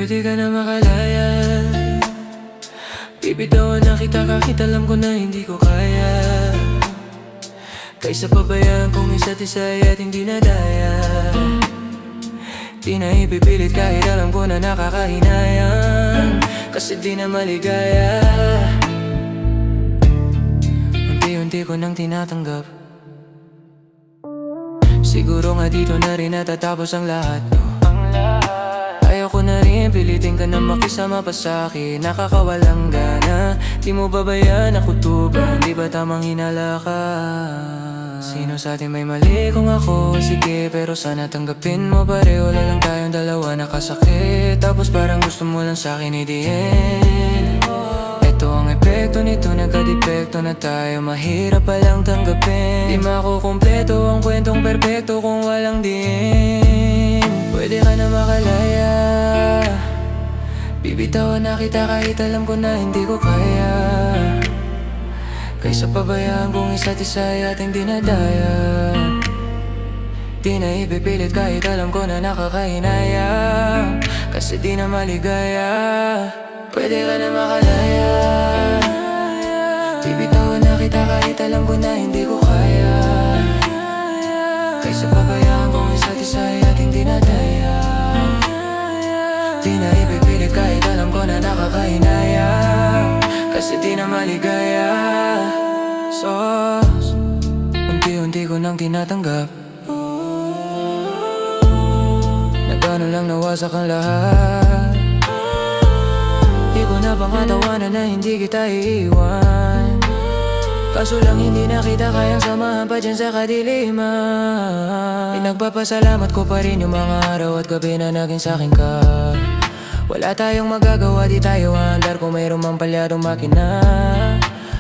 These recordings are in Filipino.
Pwede ka na makalaya. Bibitawan na kita kahit alam ko na hindi ko kaya. Kaysa pabayaan kong isa't isa at hindi na daya. Di na ipipilit kahit alam ko na nakakahinayang, kasi di na maligaya. Unti-unti ko nang tinatanggap. Siguro nga dito na rin natatapos ang lahat, no? Ayoko na rin pilitin ka na makisama pa sa'kin. Nakakawalang gana, di mo babayaan ako tuban. Di ba tamang hinala ka? Sino sa atin may mali kung ako? Sige, pero sana tanggapin mo pareho na lang tayong dalawa nakasakit. Tapos parang gusto mo lang sa'kin i-di-end. Ito ang epekto nito, nagka-depekto na tayo. Mahirap palang tanggapin. Di makukumpleto ang kwentong perpekto kung walang din. Pwede ka na makalaya. Bibitawan na kita kahit alam ko na hindi ko kaya. Kaysa pabayaan kong isa't isa at hindi na daya. Di na ipipilit kahit alam ko na nakakahinayang, kasi di na maligaya. Pwede ka na makalaya. Bibitawan na kita kahit alam ko na hindi ko kaya. Kaysa pabayaan kong isa't isa at hindi na daya. Di na ipipilit kahit alam ko na nakakahinayang, kasi di na maligaya. Sos, unti-unti ko nang tinatanggap. Na gano'n lang nawasak ang lahat. Di ko na pangatawanan na hindi kita iiwan. Kaso lang hindi na kita kayang samahan pa dyan sa kadiliman. Pinagpapasalamat ko pa rin yung mga araw at gabi na naging sa'kin ka. Wala tayong magagawa, di tayo aandar kung mayroon mang palyadong makina.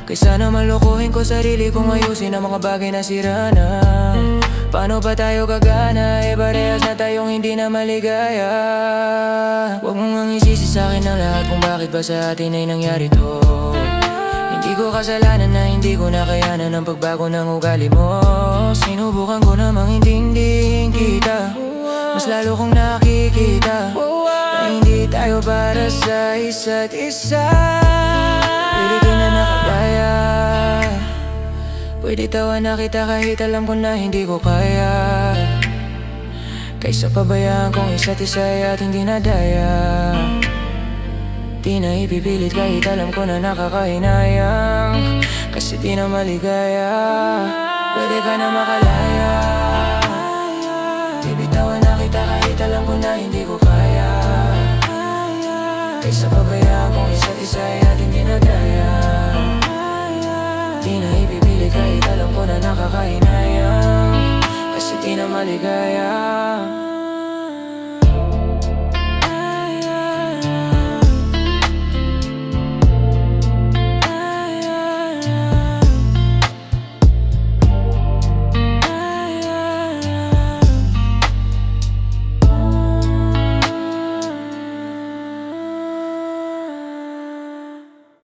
Kaysa naman lokohin ko sarili kong ayusin ang mga bagay na sira na. Paano ba tayo gagana? Parehas na tayong hindi na maligaya. Huwag mong ang isisi sa'kin ang lahat kung bakit ba sa atin ay nangyari to. Hindi ko kasalanan na hindi ko nakayanan ang pagbago ng ugali mo. Sinubukan ko namang hindi kita, mas lalo kong nakikita na hindi tayo para sa isa't isa. Pwede ka na nakadaya. Pwede tawan na kita kahit alam ko na hindi ko kaya. Kaysa pabayaan kong isa't isa at hindi na daya. Di na ipipilit kahit alam ko na nakakahinayang, kasi di na maligaya. Pwede ka na makalaya. Bibitawan na kita kahit alam ko na hindi ko kaya. Kaysa pabayaan kong isa't isa at hindi na daya. Di na ipipilit kahit alam ko na nakakahinayang, kasi di na maligaya.